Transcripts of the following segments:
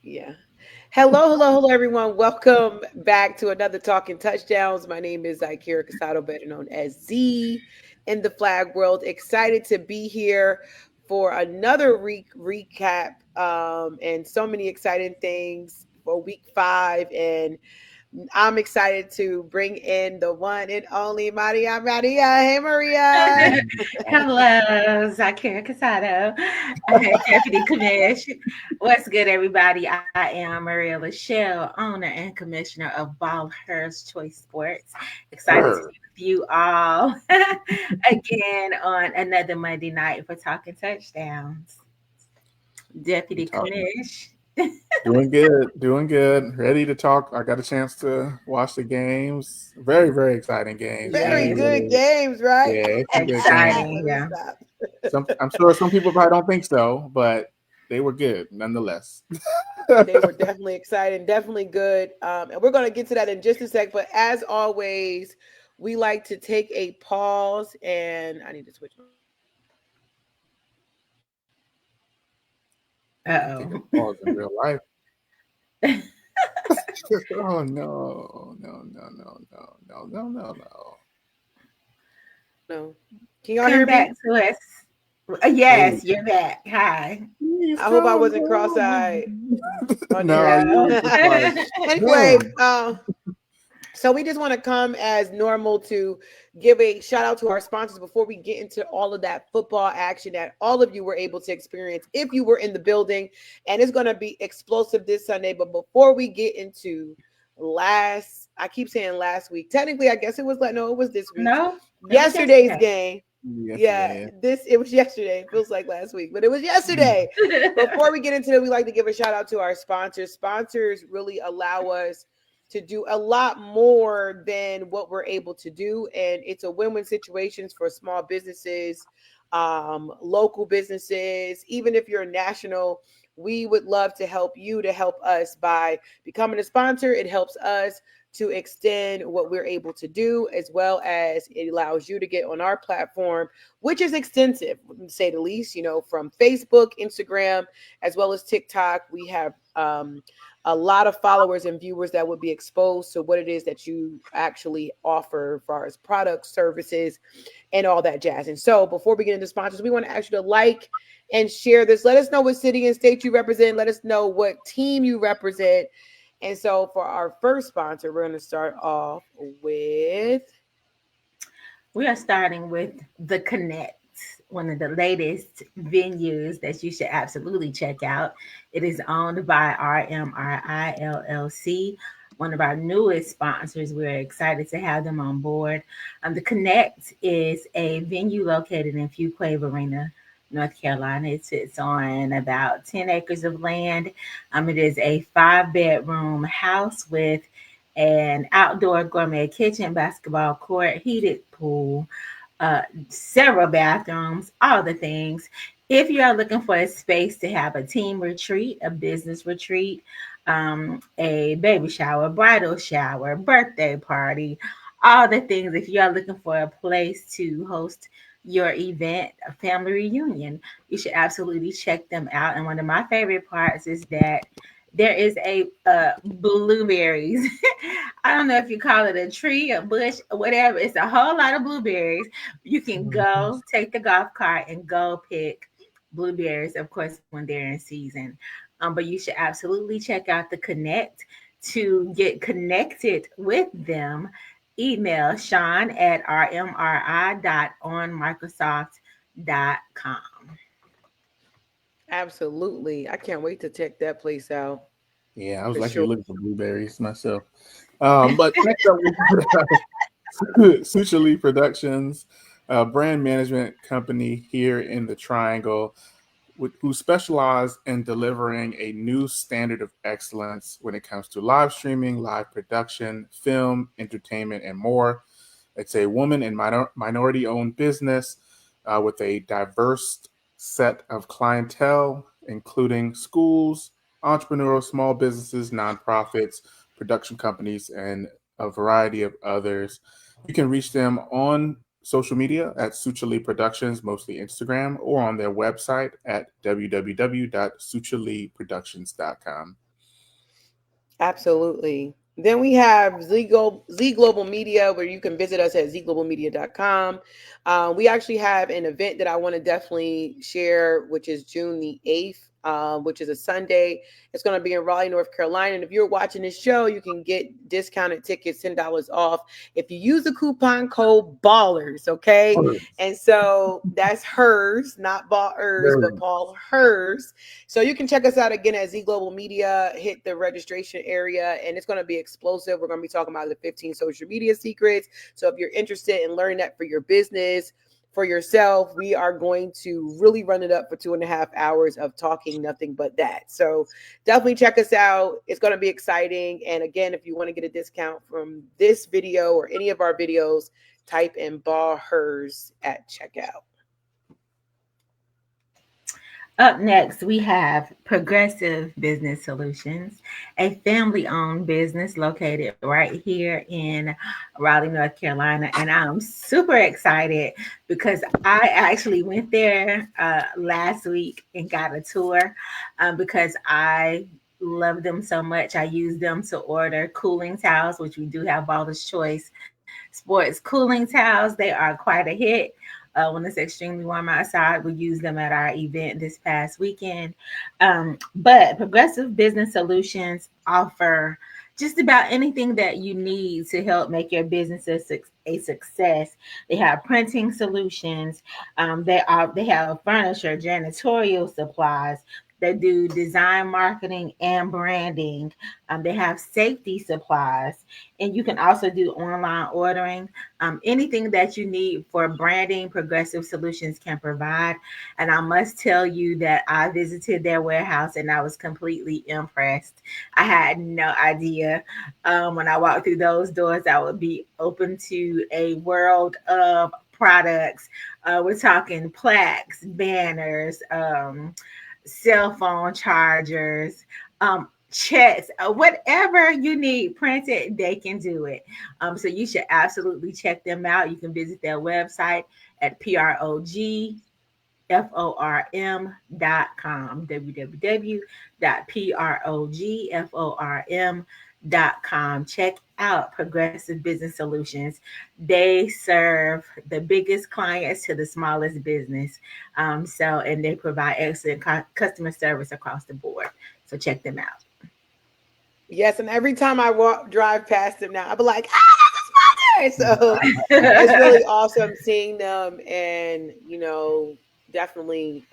Yeah. Hello, everyone. Welcome back to another Talking Touchdowns. My name is Ikira Casado, better known as Z in the flag world. Excited to be here for another recap and so many exciting things for week 5. And I'm excited to bring in the one and only Maria. Hey, Maria. Hello, Zakira Casado, Deputy Commish. What's good, everybody? I am Maria Lachelle, owner and commissioner of Ballhurst Choice Sports. Excited to Sure. be with you all again on another Monday night for Talking Touchdowns. We Deputy talk. Commish. Doing good. Doing good. Ready to talk. I got a chance to watch the games. Very, very exciting games. Very Yes, good Really, games, right? yeah, some good games. exciting. Let me Yeah. stop. I'm sure some people probably don't think so, but they were good nonetheless. They were definitely exciting, definitely good. And we're going to get to that in just a sec. But as always, we like to take a pause, and I need to switch my Take a Uh pause in real life. Oh no, no, no, no, no, no, no, no, no. no. Can y'all Come hear back me? to us. Hey, Yes, you're back. Hi. please I hope I come wasn't cross-eyed home. on No, here. you No. were just like, Anyway, dang. so we just want to come as normal to give a shout out to our sponsors before we get into all of that football action that all of you were able to experience if you were in the building. And it's going to be explosive this Sunday. But before we get into I keep saying last week. Technically, I guess it was no, it was this week's. No, it was Yesterday's yesterday. game. Yeah, Yesterday. it was yesterday. It feels like last week, but it was yesterday. Before we get into it, we like to give a shout out to our sponsors. Sponsors really allow us to do a lot more than what we're able to do. And it's a win-win situations for small businesses, local businesses, even if you're national. We would love to help you to help us by becoming a sponsor. It helps us to extend what we're able to do, as well as it allows you to get on our platform, which is extensive, to say the least, from Facebook, Instagram, as well as TikTok. We have a lot of followers and viewers that would be exposed to what it is that you actually offer as far as products, services, and all that jazz. And so before we get into sponsors, we want to ask you to like and share this. Let us know what city and state you represent. Let us know what team you represent. And so for our first sponsor, we're going to start off with We are starting with The Connect, one of the latest venues that you should absolutely check out. It is owned by RMRI LLC, one of our newest sponsors. We're excited to have them on board. The Connect is a venue located in Fuquay Arena, North Carolina. It sits on about 10 acres of land. It is a 5-bedroom house with an outdoor gourmet kitchen, basketball court, heated pool, several bathrooms, all the things. If you are looking for a space to have a team retreat, a business retreat, a baby shower, bridal shower, birthday party, all the things, if you are looking for a place to host your event, a family reunion, you should absolutely check them out. And one of my favorite parts is that there is a blueberries. I don't know if you call it a tree, a bush, whatever. It's a whole lot of blueberries. You can go take the golf cart and go pick blueberries, of course, when they're in season. But you should absolutely check out the Connect to get connected with them. Email Sean at rmri.onmicrosoft.com. absolutely. I can't wait to check that place out Yeah, I was for actually sure. looking for blueberries myself. But next up, we got Sucha Lee Productions, a brand management company here in the Triangle, who specialize in delivering a new standard of excellence when it comes to live streaming, live production, film, entertainment, and more. It's a woman and minority owned business with a diverse set of clientele, including schools, entrepreneurial small businesses, nonprofits, production companies, and a variety of others. You can reach them on social media at Suchali Productions, mostly Instagram, or on their website at www.suchaliproductions.com. Absolutely. Then we have Z Global Media, where you can visit us at zglobalmedia.com. We actually have an event that I want to definitely share, which is June the 8th, which is a Sunday. It's going to be in Raleigh, North Carolina. And if you're watching this show, you can get discounted tickets, $10 off, if you use the coupon code BALLERS, okay? And so that's hers, not Ballers, but Paul hers. So you can check us out again at Z Global Media. Hit the registration area, and it's going to be explosive. We're going to be talking about the 15 social media secrets. So if you're interested in learning that for your business, for yourself, we are going to really run it up for 2.5 hours of talking nothing but that. So definitely check us out. It's going to be exciting. And again, if you want to get a discount from this video or any of our videos, type in Ball Hers at checkout. Up next, we have Progressive Business Solutions, a family-owned business located right here in Raleigh, North Carolina. And I'm super excited because I actually went there last week and got a tour because I love them so much. I use them to order cooling towels, which we do have Ballers Choice sports cooling towels. They are quite a hit. When it's extremely warm outside, we use them at our event this past weekend. But Progressive Business Solutions offer just about anything that you need to help make your business a success. They have printing solutions. They have furniture, janitorial supplies. They do design, marketing, and branding. They have safety supplies, and you can also do online ordering. Anything that you need for branding, Progressive Solutions can provide. And I must tell you that I visited their warehouse and I was completely impressed. I had no idea when I walked through those doors I would be open to a world of products. We're talking plaques, banners, cell phone chargers, checks, whatever you need printed, they can do it. So you should absolutely check them out. You can visit their website at PROGFORM.com, www.PROGFORM.com. Check out Progressive Business Solutions. They serve the biggest clients to the smallest business. And they provide excellent customer service across the board. So check them out. Yes, and every time I drive past them now, I'll be like, that's a sponsor. So it's really awesome seeing them, and definitely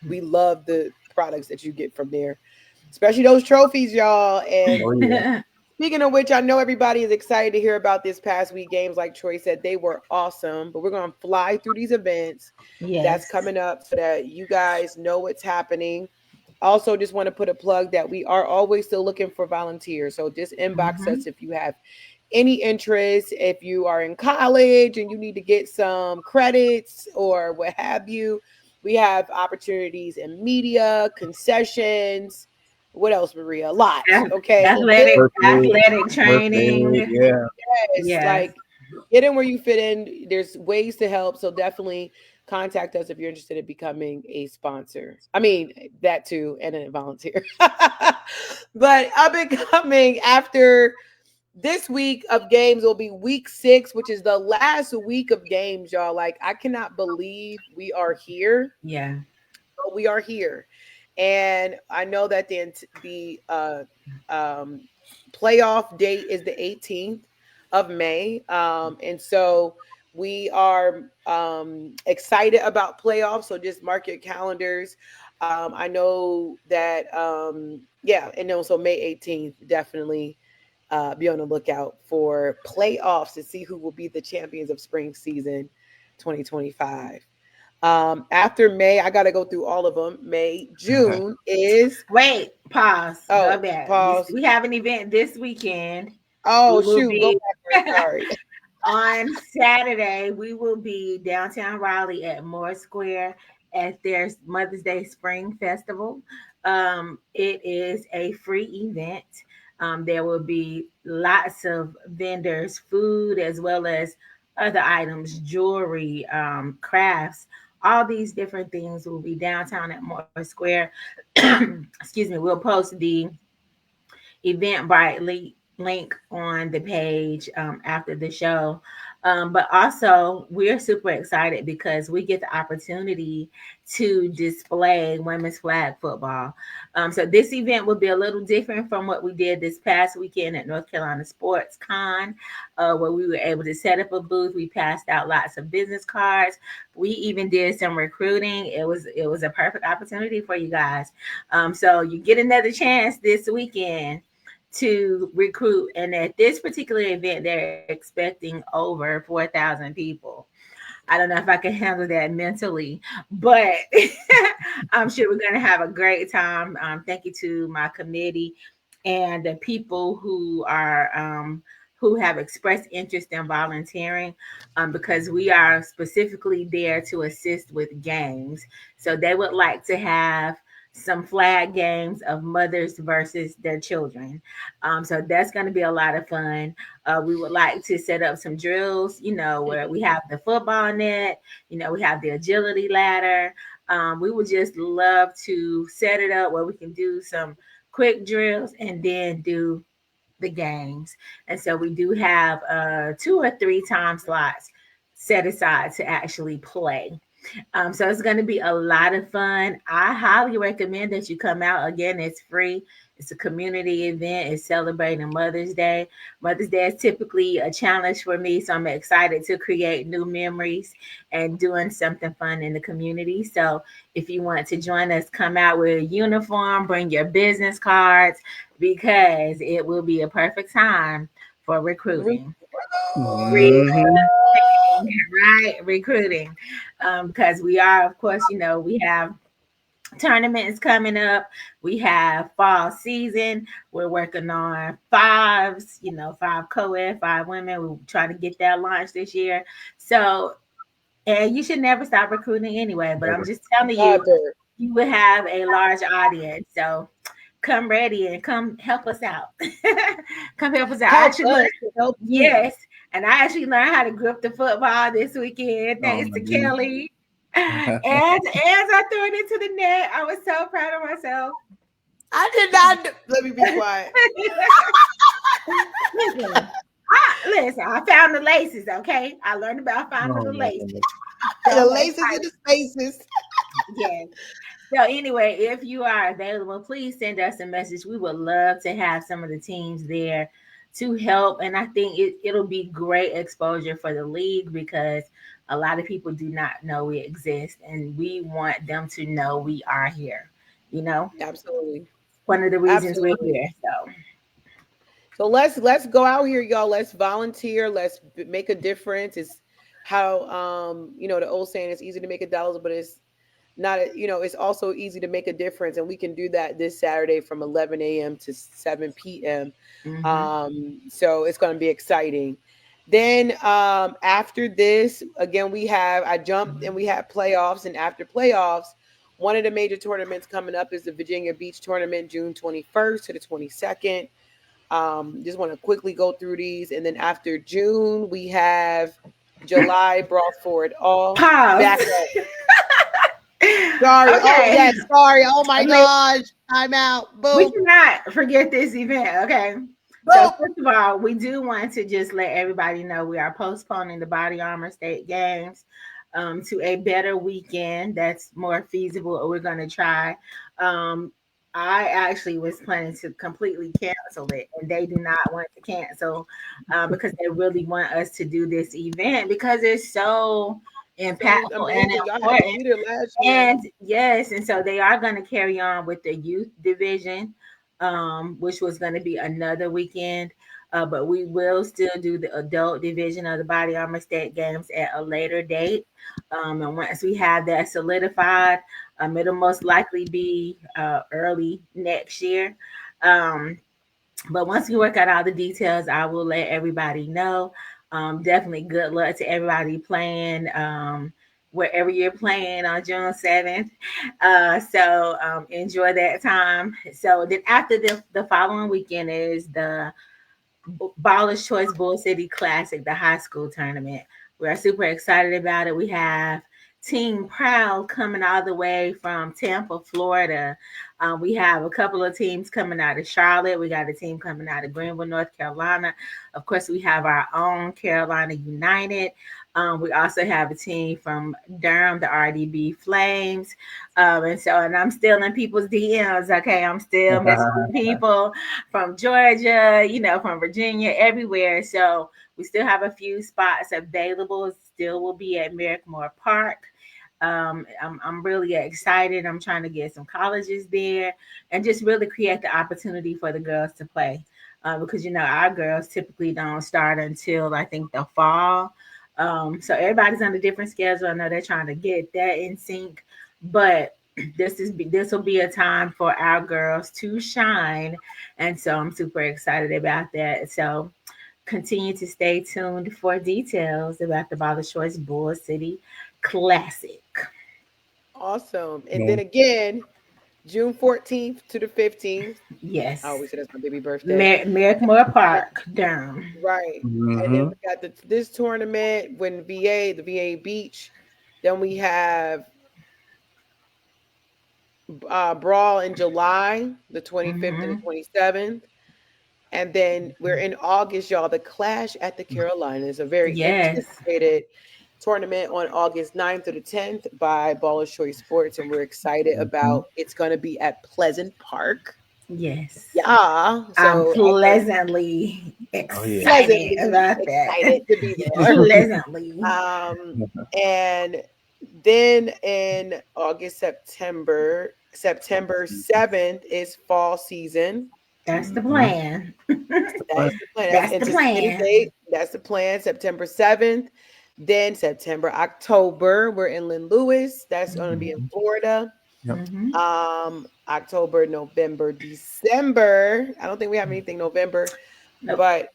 we love the products that you get from there, especially those trophies, y'all. And speaking of which, I know everybody is excited to hear about this past week games. Like Troy said, they were awesome, but we're going to fly through these events that's coming up so that you guys know what's happening. Also, just want to put a plug that we are always still looking for volunteers. So just inbox us if you have any interest. If you are in college and you need to get some credits or what have you, we have opportunities in media, concessions. What else, Maria? A lot. Okay. Athletic training. Yes. Like get in where you fit in. There's ways to help. So definitely contact us if you're interested in becoming a sponsor. I mean, that too, and a volunteer. But up and coming after this week of games will be week 6, which is the last week of games, y'all. Like, I cannot believe we are here. Yeah. But we are here. And I know that the playoff date is the 18th of May. And so we are excited about playoffs. So just mark your calendars. I know that, and then so May 18th, definitely be on the lookout for playoffs to see who will be the champions of spring season 2025. After May, I got to go through all of them. June is... Wait, pause. Oh, go back. Pause. We have an event this weekend. Oh, shoot. Go back. Sorry. On Saturday, we will be downtown Raleigh at Moore Square at their Mother's Day Spring Festival. It is a free event. There will be lots of vendors, food, as well as other items, jewelry, crafts. All these different things will be downtown at Moore Square. Excuse me. We'll post the Eventbrite link on the page after the show. But also, we're super excited because we get the opportunity to display women's flag football. So this event will be a little different from what we did this past weekend at North Carolina Sports Con, where we were able to set up a booth. We passed out lots of business cards. We even did some recruiting. It was a perfect opportunity for you guys. So you get another chance this weekend to recruit. And at this particular event, they're expecting over 4,000 people. I don't know if I can handle that mentally, but I'm sure we're going to have a great time. Thank you to my committee and the people who have expressed interest in volunteering, because we are specifically there to assist with games. So they would like to have some flag games of mothers versus their children. So that's going to be a lot of fun. We would like to set up some drills, where we have the football net, we have the agility ladder. We would just love to set it up where we can do some quick drills and then do the games. And so we do have 2 or 3 time slots set aside to actually play. So it's going to be a lot of fun. I highly recommend that you come out. Again, it's free. It's a community event. It's celebrating Mother's Day. Mother's Day is typically a challenge for me, so I'm excited to create new memories and doing something fun in the community. So if you want to join us, come out with a uniform, bring your business cards, because it will be a perfect time for recruiting. Recruiting. Because we are, of course, we have tournaments coming up. We have fall season. We're working on 5s, 5 co-ed, 5 women. We're trying to get that launched this year. So, and you should never stop recruiting anyway, but I'm just telling you, you will have a large audience. So come ready and come help us out. Come help us out. Yes. And I actually learned how to grip the football this weekend, thanks to Kelly. And I threw it into the net. I was so proud of myself. I did not. Let me be quiet. Listen, I found the laces, okay? I learned about finding the laces. The laces and the spaces. Yes. So anyway, if you are available, please send us a message. We would love to have some of the teams there to help. And I think it'll be great exposure for the league, because a lot of people do not know we exist, and we want them to know we are here. Absolutely. One of the reasons we're here. So let's go out here, y'all. Let's volunteer. Let's make a difference. It's how the old saying, it's easy to make $1, but it's not, it's also easy to make a difference. And we can do that this Saturday from 11 a.m. to 7 p.m. Mm-hmm. So it's going to be exciting. Then after this, again, I jumped and we had playoffs. And after playoffs, one of the major tournaments coming up is the Virginia Beach tournament, June 21st to the 22nd. Just want to quickly go through these. And then after June, we have July Brawl for It All. Sorry. Okay. Oh, yes. Sorry. Oh, my gosh. I'm out. Boom. We cannot forget this event. Okay. Boom. So, first of all, we do want to just let everybody know we are postponing the Body Armor State Games to a better weekend that's more feasible, or we're going to try. I actually was planning to completely cancel it, and they do not want to cancel because they really want us to do this event because it's so impactful and important. And yes, and so they are going to carry on with the youth division, which was going to be another weekend. But we will still do the adult division of the Body Armor State Games at a later date. And once we have that solidified, it'll most likely be early next year. But once we work out all the details, I will let everybody know. Definitely good luck to everybody playing wherever you're playing on June 7th. So enjoy that time. So then after the following weekend is the Baller's Choice Bull City Classic, the high school tournament. We are super excited about it. We have Team Proud coming all the way from Tampa, Florida. We have a couple of teams coming out of Charlotte. We got a team coming out of Greenville, North Carolina. Of course, we have our own Carolina United. We also have a team from Durham, the RDB Flames. And I'm still in people's DMs. Okay. I'm still messaging people from Georgia, from Virginia, everywhere. So we still have a few spots available. Still will be at Merrickmore Park. I'm really excited. I'm trying to get some colleges there and just really create the opportunity for the girls to play. Because our girls typically don't start until I think the fall. So everybody's on a different schedule. I know they're trying to get that in sync, but this will be a time for our girls to shine, and so I'm super excited about that. So continue to stay tuned for details about the Ballers Choice Bull City Classic. Awesome. And then again, June 14th to the 15th. Yes. I always say that's my baby birthday. Merrickmore Park, Durham. Right. And then we got this tournament when the VA Beach. Then we have Brawl in July, the 25th and the 27th. And then we're in August, y'all. The Clash at the Carolinas, a very anticipated tournament on August 9th to the 10th by Ballers Choice Sports. And we're excited about it's going to be at Pleasant Park. Yes. Yeah. So I'm pleasantly excited about that. Excited to be there. Pleasantly. And then in August, September 7th is fall season. That's the plan. That's the plan. That's the plan. September 7th. Then September, October, we're in Lynn Lewis. That's going to be in Florida. Yep. October, November, December. I don't think we have anything November, but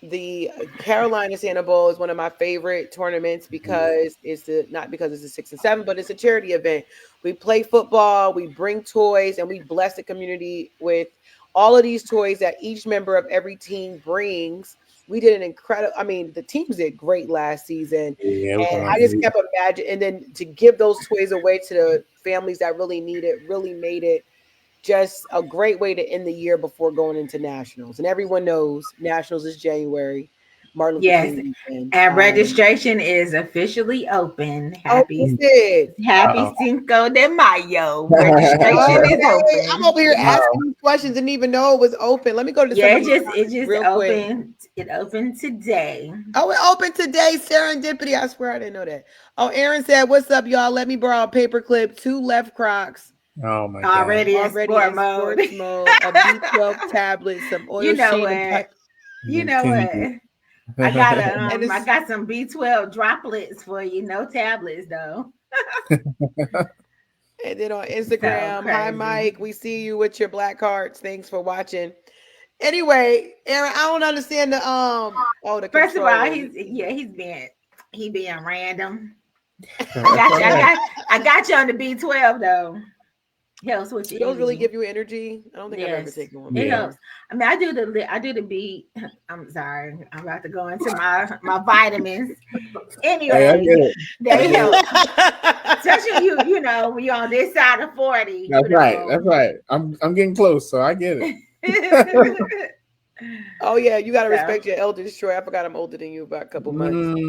the Carolina Santa Bowl is one of my favorite tournaments because not because it's a 6 and 7, but it's a charity event. We play football, we bring toys, and we bless the community with all of these toys that each member of every team brings. We did an incredible, the teams did great last season. Yeah, and I just kept imagining, and then to give those toys away to the families that really need it, really made it just a great way to end the year before going into nationals. And everyone knows nationals is January. Martin Luther King weekend. And registration is officially open. Happy Cinco de Mayo. Registration is open. I'm over here asking questions, didn't even know it was open. Let me go to the it just opened. It opened today. Oh, it opened today. Serendipity. I swear I didn't know that. Oh, Aaron said, "What's up, y'all? Let me borrow a paperclip, 2 left Crocs." Oh my God. Already in sports mode. A B12 tablet, some oil. You know what? I got some B12 droplets for you. No tablets though. And then on Instagram, hi Mike, we see you with your black hearts. Thanks for watching. Anyway, Aaron, I don't understand the the first of all, he's being random. I got you on the B12 though. Helps with you. Those really give you energy. I don't think I've ever taken one. It helps. I do the B. I'm sorry. I'm about to go into my vitamins. Anyway, they help. Especially you know, when you're on this side of 40. That's right. I'm getting close, so I get it. Oh yeah, you gotta respect your elders, Troy. I forgot I'm older than you by a couple months.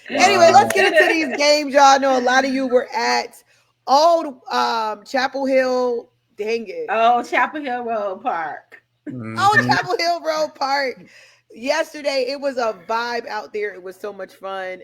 Anyway, let's get into these games. Y'all I know a lot of you were at old Chapel Hill. Dang it. Oh, Chapel Hill Road Park. Chapel Hill Road Park. Yesterday, it was a vibe out there. It was so much fun.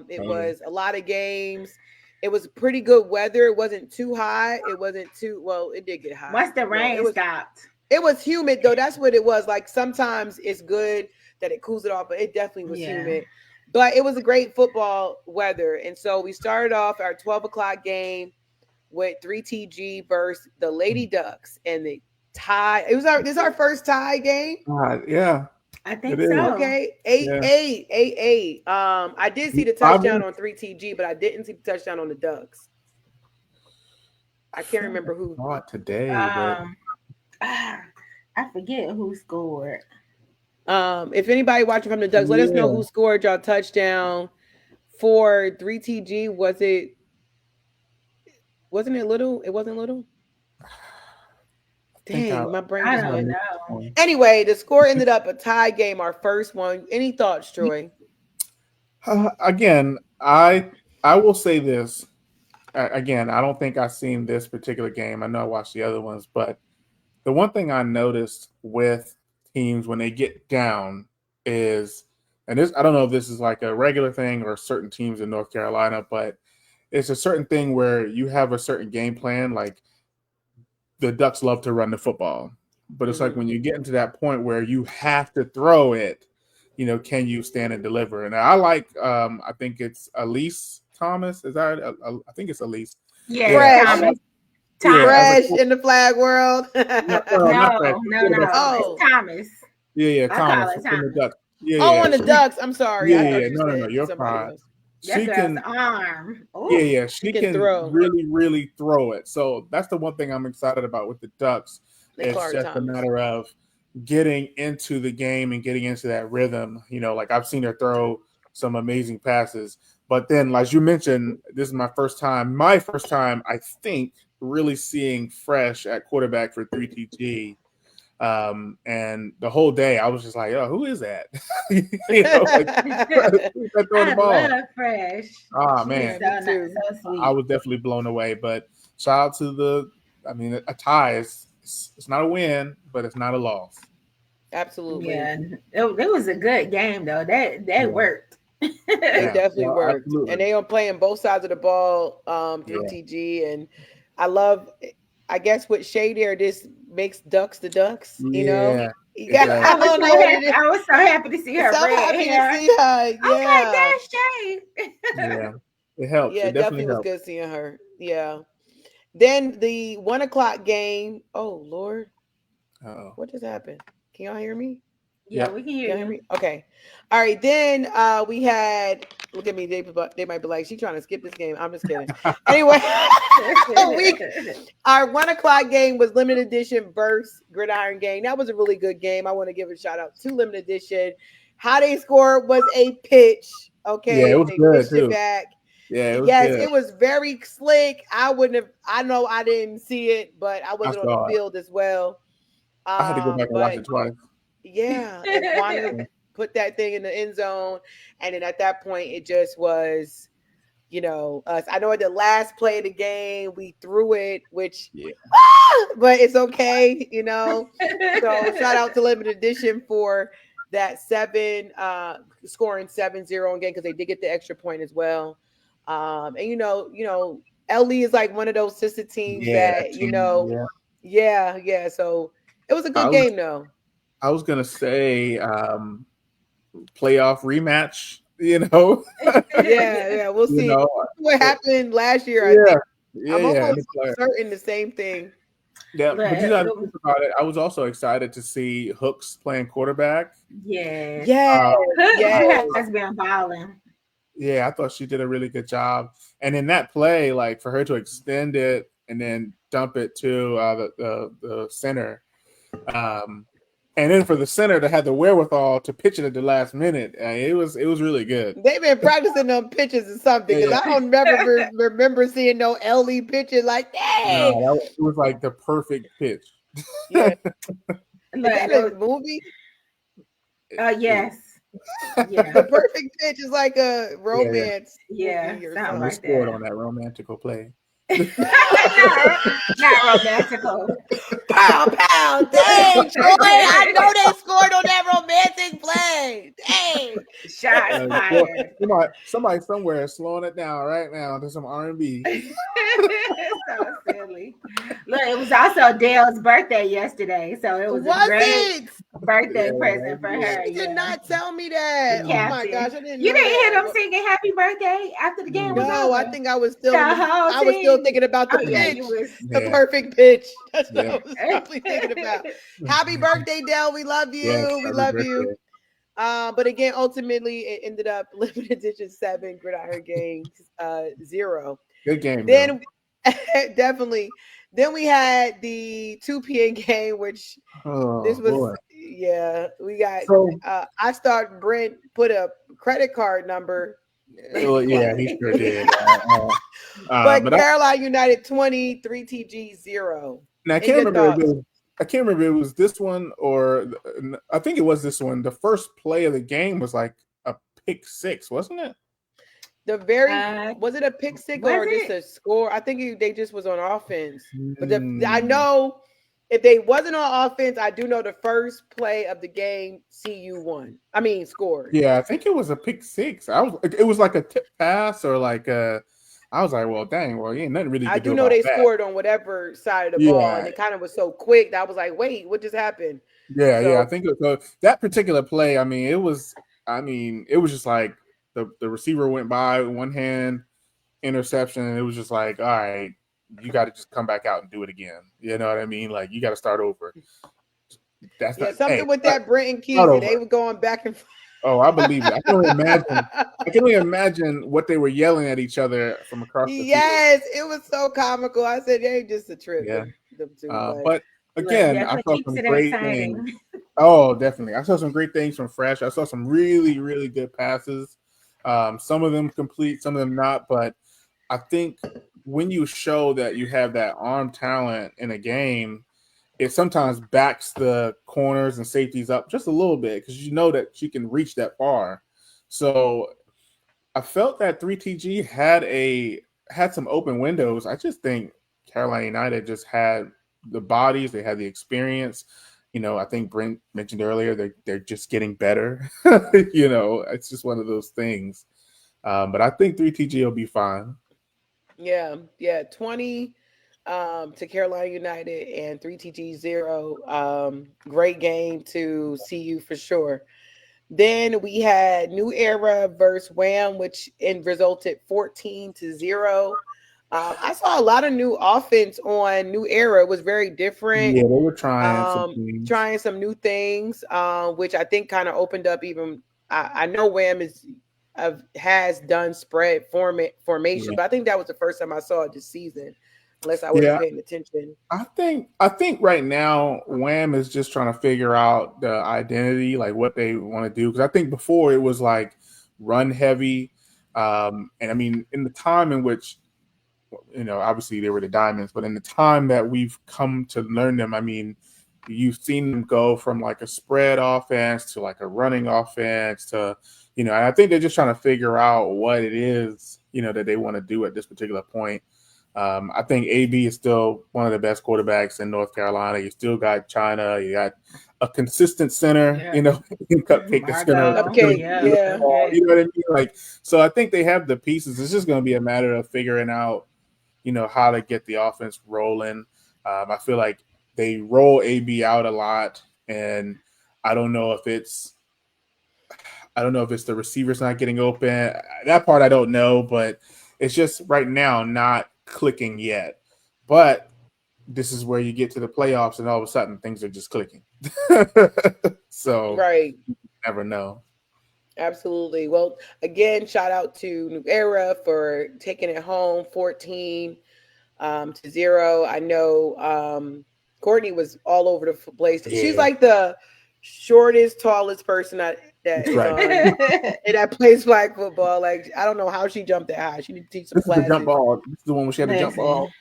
It was a lot of games. It was pretty good weather. It wasn't too hot. It wasn't too it did get hot. Once the rain stopped. It was humid though. That's what it was. Like sometimes it's good that it cools it off, but it definitely was humid. But it was a great football weather. And so we started off our 12 o'clock game with 3TG versus the Lady Ducks and the tie. This is our first tie game. Yeah. I think so. Okay. 8-8. I did see the touchdown on 3TG, but I didn't see the touchdown on the Ducks. I can't remember who. Today, I forget who scored. If anybody watching from the Ducks, let us know who scored y'all touchdown for 3TG. Was it Wasn't it little? It wasn't little. Dang, my brain I just don't went. know. Anyway, the score ended up a tie game, our first one. Any thoughts, Troy? Again, I will say this. Again, I don't think I've seen this particular game. I know I watched the other ones, but the one thing I noticed with teams when they get down is, and this I don't know if this is like a regular thing or certain teams in North Carolina, but it's a certain thing where you have a certain game plan. Like the Ducks love to run the football, but it's like when you get into that point where you have to throw it, can you stand and deliver? And I like, I think it's Elise Thomas. Is that? I think it's Elise. Yeah, Fresh. Thomas. Yeah, Fresh in the flag world. not Fresh. No. Oh. It's Thomas. Yeah, I call Thomas. it From the Thomas. Ducks. Yeah, Oh, yeah. on the Ducks. I'm sorry. Yeah, I thought yeah. you No, said you're somebody fine. else. That She girl's can, arm. Ooh. yeah, she can can throw. really, really throw it. So that's the one thing I'm excited about with the Ducks. They call It's her just a Thomas. matter of getting into the game and getting into that rhythm. Like I've seen her throw some amazing passes, but then, like you mentioned, this is my first time, I think, really seeing Fresh at quarterback for 3TG. And the whole day I was just like, oh, who is that? Who's that throwing the ball? I love Fresh. Oh, She's man. so sweet. I was definitely blown away. But shout out to a tie. It's not a win, but it's not a loss. Absolutely. Yeah, it was a good game though. That worked. It definitely worked. Absolutely. And they are playing both sides of the ball, 3TG. And I love, I guess what Shady this makes Ducks the Ducks, you know? Exactly. I was so happy to see her. So happy to see her. Yeah. Okay, that's Shay. Yeah, it helps. Yeah, it definitely was helps. good seeing her. Yeah. Then the 1:00 game. Oh Lord. Uh-oh. What just happened? Can y'all hear me? Yeah, we can hear you. Me? Okay. All right. Then we had, look at me. They might be like, she's trying to skip this game. I'm just kidding. Anyway, our 1:00 game was limited edition versus Gridiron game. That was a really good game. I want to give a shout out to limited edition. How they scored was a pitch. Okay. Yeah, it was they good pitched too. it back. Yeah, it was good. It was very slick. I know I didn't see it, but I wasn't on the field as well. I had to go back and watch it twice. Yeah, Juana put that thing in the end zone, and then at that point, it just was, us. I know at the last play of the game, we threw it, which, but it's okay, So shout out to Limited Edition for that scoring 7-0 again, because they did get the extra point as well. And Ellie is like one of those sister teams that So it was a good game though. I was gonna say playoff rematch, Yeah, we'll see what happened last year. I think. I'm almost certain the same thing. Yeah, but you got to think about it. I was also excited to see Hooks playing quarterback. Yeah. Hooks has been balling. Yeah, I thought she did a really good job. And in that play, like for her to extend it and then dump it to the center, and then for the center to have the wherewithal to pitch it at the last minute, it was really good. They've been practicing them pitches or something, because I don't remember seeing no LE pitches like that. No, it was like the perfect pitch. Yeah. Is that a movie? Yes. Yeah. The perfect pitch is like a romance. Yeah. Something like scored on that romantical play. Not romantical. Pow, pow. Dang, Troy. I know they scored on that romantic play. Dang. Shots fired. Somebody somewhere is slowing it down right now to some R&B. So silly. Look, it was also Dale's birthday yesterday, so it was a great birthday present for her. She did not tell me that. Captain. Oh my gosh, I didn't. You didn't hear them singing "Happy Birthday" after the game was over? No, I think I was still. I was still thinking about the pitch, the perfect pitch. That's what I was probably thinking about. Happy birthday, Dale. We love you. Yes, we love you. But again, ultimately, it ended up limited edition 7, Gridiron Games 0. Good game. Then definitely. Then we had the 2 p.m. game, which this was we got. I started Brent put a credit card number Well, yeah, he sure did. But But Carolina United 20, 3TG 0. now I And can't your remember if thoughts? I can't remember if it was this one or I think it was this one. The first play of the game was like a pick six, wasn't it? The very Uh, was it a pick six was or just it? a score? I think they just was on offense. But I Mm, know if they wasn't on offense, I do know the first play of the game, CU won. I mean, scored. yeah, I think it was a pick six. It was like a tip pass or like a. I was like, well, dang, well, ain't nothing really you I could do do know about they that. scored on whatever side of the ball, and Yeah, it kind of was so quick that I was like, wait, what just happened? yeah. I So think that particular play. I mean, it was. I mean, it was just like the receiver went by one hand interception, and it was just like, all right, you got to just come back out and do it again. You know what I mean? Like you got to start over. That's yeah, not. Hey, something with that Brent and start Kesey. They over. were going back and forth. Oh, I believe it. I can only imagine. I can only imagine what they were yelling at each other from across the field. Yes, it was so comical. I said, they ain't just a trip, Yeah. them two. But But again, That's I what saw keeps some it great things. exciting. Oh, definitely. I saw some great things from Fresh. I saw some really, really good passes. Some of them complete, some of them not. But I think when you show that you have that arm talent in a game, it sometimes backs the corners and safeties up just a little bit because you know that you can reach that far. So I felt that 3TG had some open windows. I just think Carolina United just had the bodies, they had the experience. You know, I think Brent mentioned earlier they're just getting better. You know, it's just one of those things. But I think 3TG will be fine. yeah, 20 to Carolina United and 3TG 0. Great game to see you for sure. Then we had New Era versus Wham, which resulted 14-0. I saw a lot of new offense on New Era. It was very different. Yeah, they were trying some things. Trying some new things, which I think kind of opened up even. I know Wham has done spread formation, Yeah. but I think that was the first time I saw it this season, unless I wasn't Yeah, paying attention. I think right now Wham is just trying to figure out the identity, like what they want to do. Because I think before it was like run heavy, and I mean in the time in which obviously they were the Diamonds, but in the time that we've come to learn them, I mean, you've seen them go from like a spread offense to like a running offense to, and I think they're just trying to figure out what it is, that they want to do at this particular point. I think AB is still one of the best quarterbacks in North Carolina. You still got China. You got a consistent center. Yeah. Cupcake the center. Cupcake, Yeah. yeah. You know what I mean? Like, so I think they have the pieces. It's just going to be a matter of figuring out, how to get the offense rolling. I feel like they roll AB out a lot, and I don't know if it's the receivers not getting open. That part I don't know, but it's just right now not clicking yet. But this is where you get to the playoffs, and all of a sudden things are just clicking. So Right. you never know. Absolutely. Well, again, shout out to New Era for taking it home 14 to 0. I know Courtney was all over the place. Yeah. She's like the shortest, tallest person that is Right. on and that plays flag football. Like, I don't know how she jumped that high. She need to teach some This is the jump classes. ball. This is the one where she had the jump Listen. ball.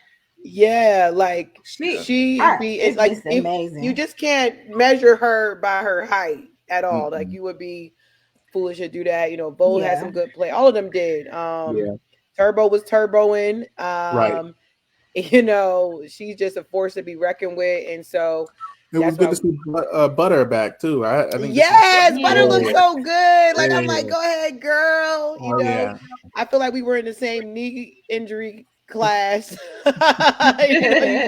Yeah, like it's like just amazing. you just can't measure her by her height at all. Mm-mm. Like, you would be foolish to do that. Bold had Yeah. some good play. All of them did. Yeah. Turbo was turboing. Right. She's just a force to be reckoned with, and so It was good to see Butter back too. I think. yes, Butter Yeah. looks so good. Like, I'm Yeah. like, go ahead, girl. Yeah. I feel like we were in the same knee injury class. You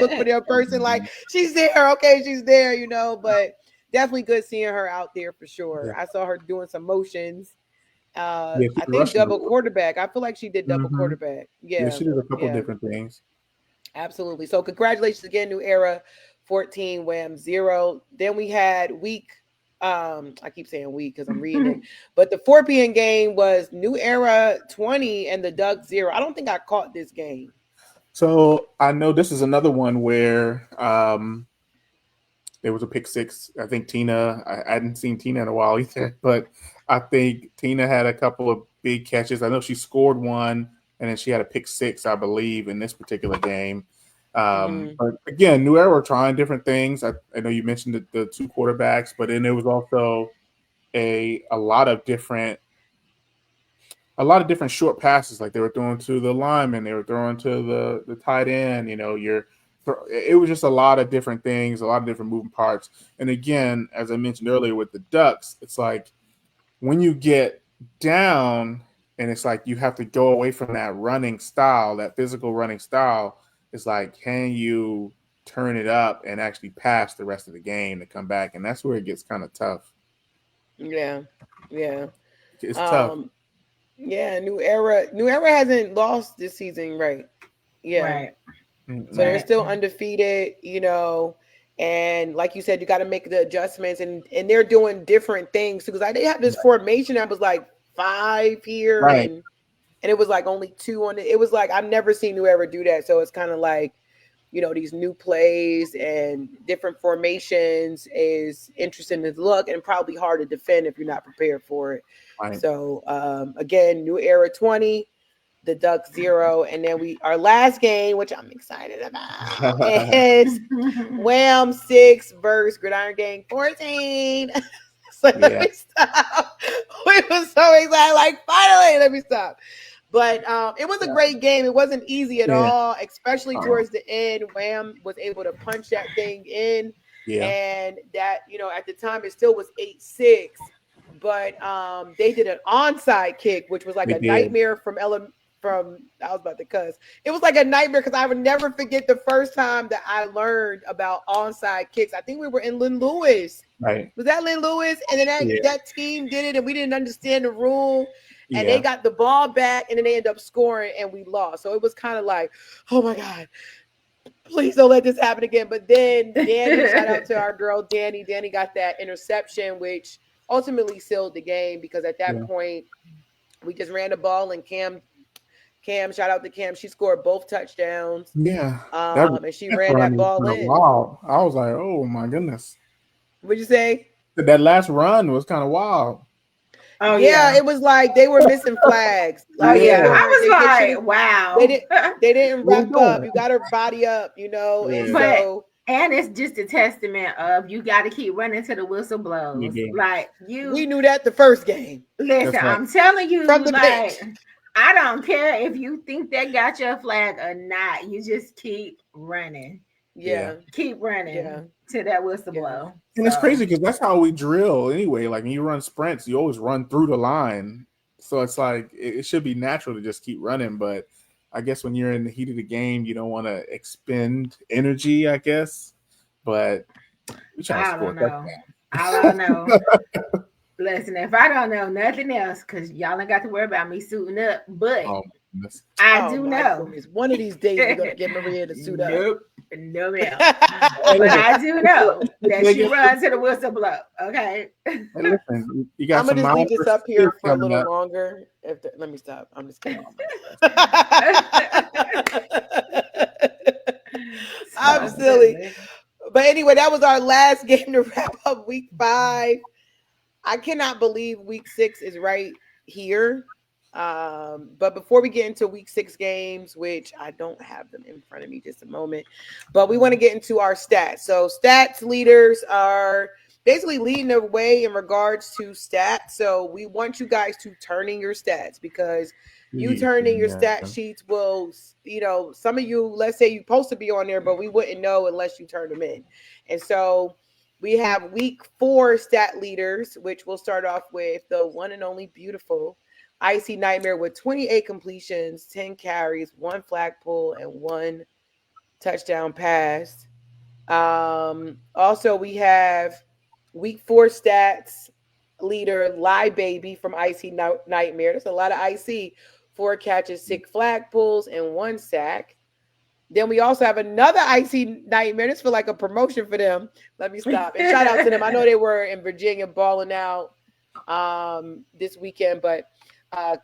look for the person like she's there. Okay, she's there. But definitely good seeing her out there for sure. Yeah. I saw her doing some motions. she I was think rushing double a little. quarterback. I feel like she did double Mhm. quarterback. Yeah, Yeah, she did a couple yeah. different things. Absolutely. So congratulations again, New Era 14, Wham 0. Then we had week. I keep saying week because I'm reading it, but the 4 p.m. game was New Era 20 and the Ducks 0. I don't think I caught this game. So I know this is another one where there was a pick six. I think Tina, I hadn't seen Tina in a while either, but I think Tina had a couple of big catches. I know she scored one, and then she had a pick six, I believe, in this particular game. But again, New Era trying different things. I know you mentioned the two quarterbacks, but then there was also a lot of different short passes. Like they were throwing to the lineman, they were throwing to the tight end. It was just a lot of different things, a lot of different moving parts. And again, as I mentioned earlier with the Ducks, it's like when you get down and it's like you have to go away from that running style, that physical running style. It's like, can you turn it up and actually pass the rest of the game to come back? And that's where it gets kind of tough. Yeah. It's tough. Yeah, New Era hasn't lost this season, right? Yeah. Right. So they're still undefeated, and like you said, you got to make the adjustments, and they're doing different things because they have this formation that was like 5 here, right. and it was like only 2 on it. It was like I've never seen New Era do that, so it's kind of like these new plays and different formations is interesting to look and probably hard to defend if you're not prepared for it. Right. So again, New Era 20. The Ducks 0, and then our last game, which I'm excited about, is Wham 6 versus Gridiron Gang 14. So let me stop. We were so excited, like finally, let me stop. But it was a great game. It wasn't easy at all, especially towards the end. Wham was able to punch that thing in, and that at the time it still was 8-6. But they did an onside kick, which was like a nightmare from I was about to cuss. It was like a nightmare because I would never forget the first time that I learned about onside kicks. I think we were in Lynn Lewis. Right. Was that Lynn Lewis? And then that team did it, and we didn't understand the rule. And they got the ball back, and then they ended up scoring, and we lost. So it was kind of like, oh my God, please don't let this happen again. But then Danny, shout out to our girl Danny. Danny got that interception, which ultimately sealed the game because at that point we just ran the ball, and Cam, shout out to Cam. She scored both touchdowns. Yeah. And she ran that ball in. Wow. I was like, oh my goodness. What'd you say? That last run was kind of wild. Oh yeah, it was like they were missing flags. Like, I was like, wow. They didn't wrap up. You got her body up, and so. And it's just a testament of you got to keep running to the whistle blows. Like we knew that the first game. Listen, right. I'm telling you, from the bench. I don't care if you think they got your flag or not. You just keep running. Yeah. Keep running to that whistle blow. And it's crazy because that's how we drill anyway. Like when you run sprints, you always run through the line. So it's like it should be natural to just keep running. But I guess when you're in the heat of the game, you don't want to expend energy, I guess. But we try to score that. I don't know. Listen, if I don't know nothing else, because y'all ain't got to worry about me suiting up, but I do know. Goodness. One of these days you're going to get Maria to suit up. No, ma'am. But I do know that she runs to the whistle blow, okay? Hey, listen, you got I'm going to leave this up here for a little longer. Let me stop. I'm just kidding. I'm silly. But anyway, that was our last game to wrap up week 5. I cannot believe week 6 is right here. But before we get into week 6 games, which I don't have them in front of me just a moment, but we want to get into our stats. So stats leaders are basically leading the way in regards to stats. So we want you guys to turn in your stats because you turning your stat sheets will, some of you, let's say you're supposed to be on there, but we wouldn't know unless you turn them in. And so we have week 4 stat leaders, which we'll start off with the one and only beautiful Icy Nightmare with 28 completions, 10 carries, 1 flag pull, and 1 touchdown pass. Also, we have week 4 stats leader Lie Baby from Icy Nightmare. That's a lot of Icy. 4 catches, 6 flag pulls, and 1 sack. Then we also have another Icy Nightmare. This feels like a promotion for them. Let me stop. And shout out to them. I know they were in Virginia balling out this weekend, but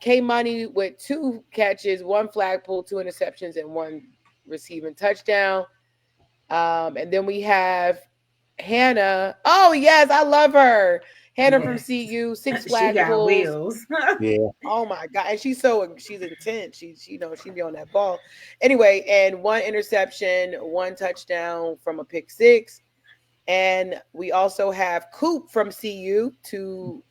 K-Money with 2 catches, 1 flag pull, 2 interceptions, and 1 receiving touchdown. And then we have Hannah. Oh yes, I love her. Hannah from Yes. CU, Six She Flag got pulls. wheels. Yeah. Oh my god, and she's intense. She she be on that ball. Anyway, and one interception, one touchdown from a pick six, and we also have Coop from CU to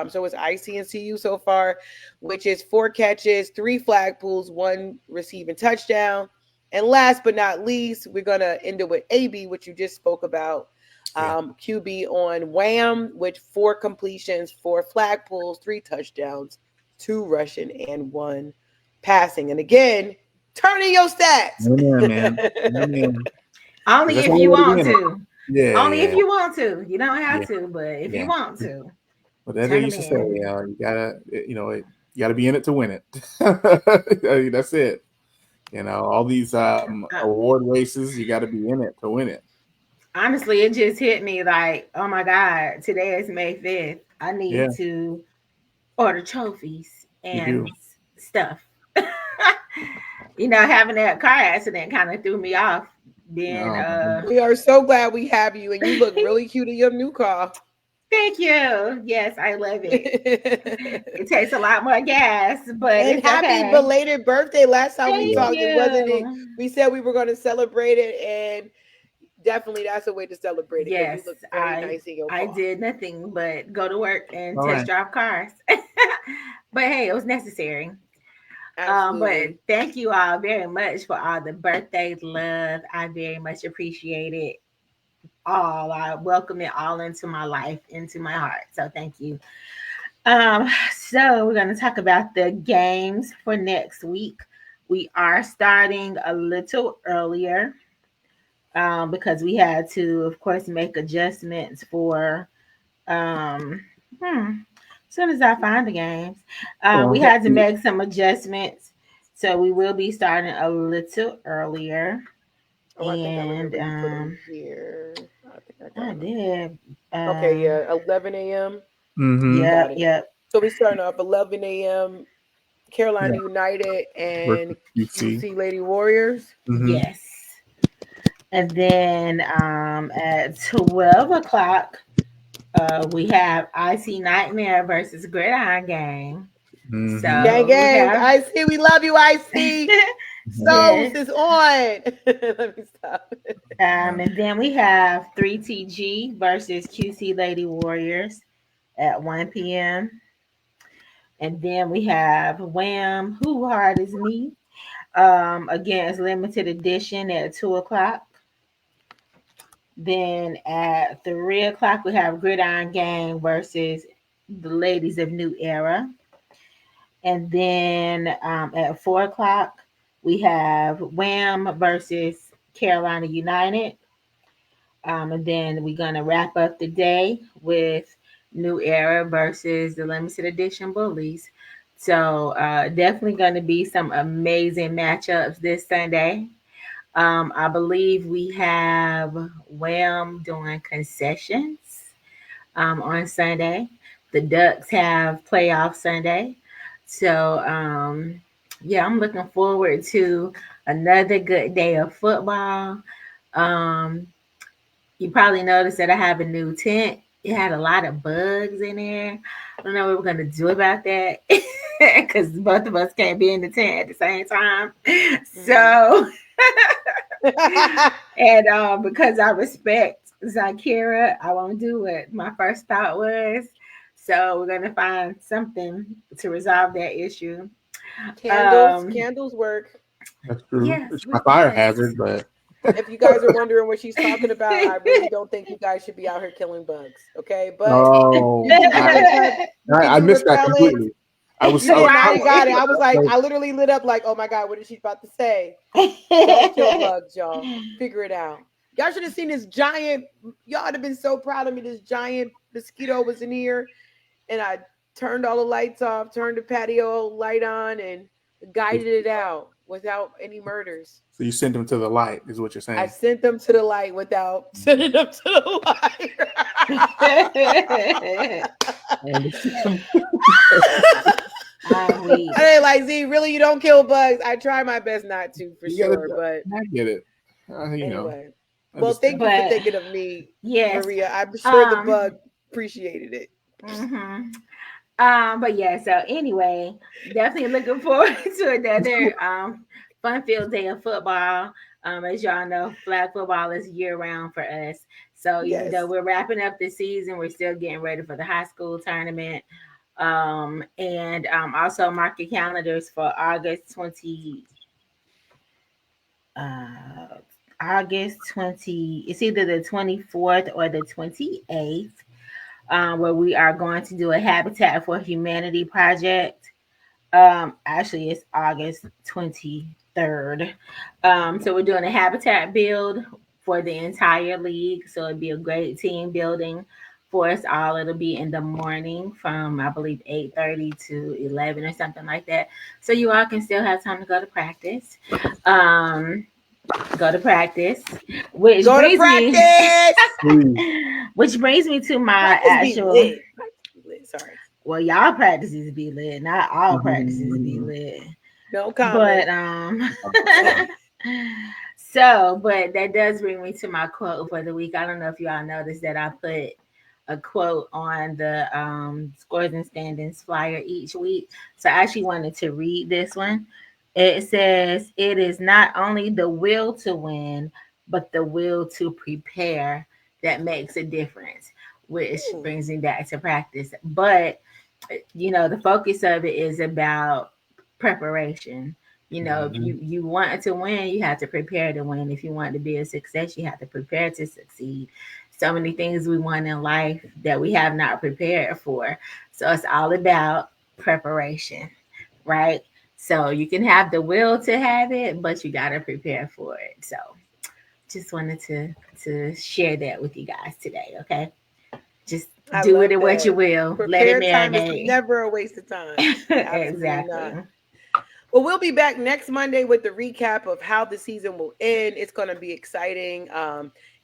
so it's Icy and CU so far, which is 4 catches, 3 flag pulls, 1 receiving touchdown. And last but not least, we're gonna end it with AB, which you just spoke about. QB on Wham with 4 completions, 4 flag pulls, 3 touchdowns, 2 rushing, and 1 passing. And again, turning your stats. Yeah, man. Yeah. Only That's if how you you wanna want be in it. to. Yeah, Only if yeah, you want to. You don't have yeah, to, but if you yeah. want to, But as turn they them used to say, in. you gotta, you gotta be in it to win it. I mean, that's it. All these award races, you got to be in it to win it. Honestly, it just hit me like, oh my God, today is May 5th. I Yeah, need to order trophies you do. and stuff. Having that car accident kind of threw me off. Then Man. We are so glad we have you, and you look really cute in your new car. Thank you. Yes, I love it. It takes a lot more gas, but and it's happy okay. belated birthday. Last time we Thank talked, you. it wasn't it. We said we were going to celebrate it, and definitely that's a way to celebrate it. Yes, You look very nice in your car. I did nothing but go to work and All test right. drive cars. But hey, it was necessary. Absolutely. But thank you all very much for all the birthday love. I very much appreciate it. All I welcome it all into my life, into my heart. So thank you. So we're going to talk about the games for next week. We are starting a little earlier because we had to, of course, make adjustments for. As soon as I find the games, we had to make some adjustments, so we will be starting a little earlier. Oh, I think I And remember you put them here. I think I got them. did. Okay, yeah, 11 a.m. Mm-hmm. Yep, Got it. yep. So we starting off 11 a.m. Carolina Yeah. United and QC. QC Lady Warriors. Mm-hmm. Yes. And then at 12 o'clock, we have IC Nightmare versus Gridiron Gang. Mm-hmm. So Gang, gang. I see. We love you, IC. Souls is on. Let me stop. And then we have 3TG versus QC Lady Warriors at 1 p.m. And then we have Wham, Who Hard Is Me against Limited Edition at 2 o'clock. Then at 3 o'clock, we have Gridiron Gang versus the Ladies of New Era. And then at 4 o'clock, we have Wham versus Carolina United. And then we're going to wrap up the day with New Era versus the Limited Edition Bullies. So definitely going to be some amazing matchups this Sunday. I believe we have Wham doing concessions on Sunday. The Ducks have playoff Sunday. So, yeah, I'm looking forward to another good day of football. You probably noticed that I have a new tent. It had a lot of bugs in there. I don't know what we're going to do about that because both of us can't be in the tent at the same time. So, and because I respect Zakira, I won't do what my first thought was. So we're going to find something to resolve that issue. Candles work. That's true. Yes, It's a fire hazard, but If you guys are wondering what she's talking about, I really don't think you guys should be out here killing bugs. Okay, but I missed that completely. I got it. I was like, I literally lit up like, oh my God, what is she about to say? Don't kill bugs, y'all. Figure it out. Y'all should have seen this giant. Y'all would have been so proud of me. This giant mosquito was in here, and I turned all the lights off, turned the patio light on, and guided it out without any murders. So you sent them to the light, is what you're saying? I sent them to the light without sending them to the light. I ain't like, Z, really, you don't kill bugs. I try my best not to, for sure, but I get it. anyway. Well, thank you But- for thinking of me, Yes. Maria. I'm sure the bug appreciated it. Mm-hmm. But yeah, so anyway, definitely looking forward to another fun field day of football. As y'all know, flag football is year round for us. So even though we're wrapping up the season, we're still getting ready for the high school tournament. And also mark your calendars for August 20. August 20. It's either the 24th or the 28th. Where we are going to do a Habitat for Humanity project. Actually, it's August 23rd. So we're doing a habitat build for the entire league. So it'd be a great team building for us all. It'll be in the morning from, I believe, 8:30 to 11 or something like that. So you all can still have time to go to practice. Which brings me to my actual. Sorry. Well, y'all practices be lit. Not all practices be lit. No comment. But but that does bring me to my quote for the week. I don't know if y'all noticed that I put a quote on the scores and standings flyer each week. So I actually wanted to read this one. It says, "It is not only the will to win, but the will to prepare that makes a difference," which brings me back to practice. But, the focus of it is about preparation. If you want to win, you have to prepare to win. If you want to be a success, you have to prepare to succeed. So many things we want in life that we have not prepared for. So it's all about preparation, right? So you can have the will to have it, but you got to prepare for it. So just wanted to share that with you guys today, okay? Just do it in what you will. Prepare Let it time marinate. is never a waste of time. Exactly. Not. Well, we'll be back next Monday with the recap of how the season will end. It's going to be exciting.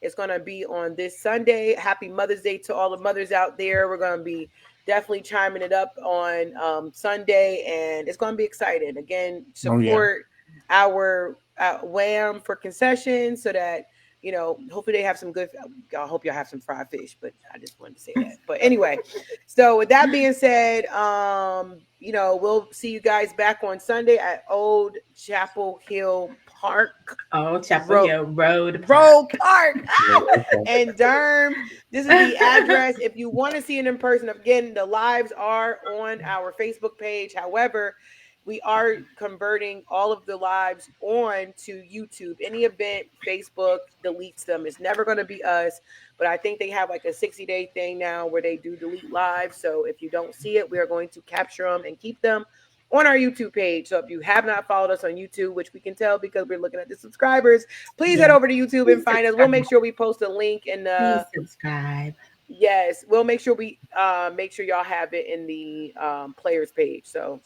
It's going to be on this Sunday. Happy Mother's Day to all the mothers out there. We're going to be definitely chiming it up on Sunday, and it's going to be exciting. Again, support our WHAM for concessions so that, hopefully they have some good. I hope y'all have some fried fish, but I just wanted to say that. But anyway, so with that being said, we'll see you guys back on Sunday at Old Chapel Hill Park. Old Chapel Hill Road Park. And Durham. This is the address. If you want to see it in person, again, the lives are on our Facebook page. However, we are converting all of the lives on to YouTube. Any event, Facebook deletes them. It's never going to be us, but I think they have like a 60-day thing now where they do delete lives. So if you don't see it, we are going to capture them and keep them on our YouTube page. So if you have not followed us on YouTube, which we can tell because we're looking at the subscribers, please head over to YouTube and find us. We'll make sure we post a link in the subscribe. Yes, we'll make sure we make sure y'all have it in the players page. So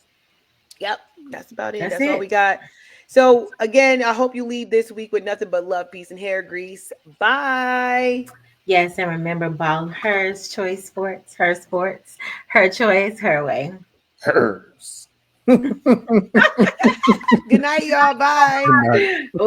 yep, that's about it. That's all we got. So again, I hope you leave this week with nothing but love, peace, and hair grease. Bye. Yes, and remember, ball hers, choice sports, her choice, her way. Hers. Good night, y'all. Bye. Good night.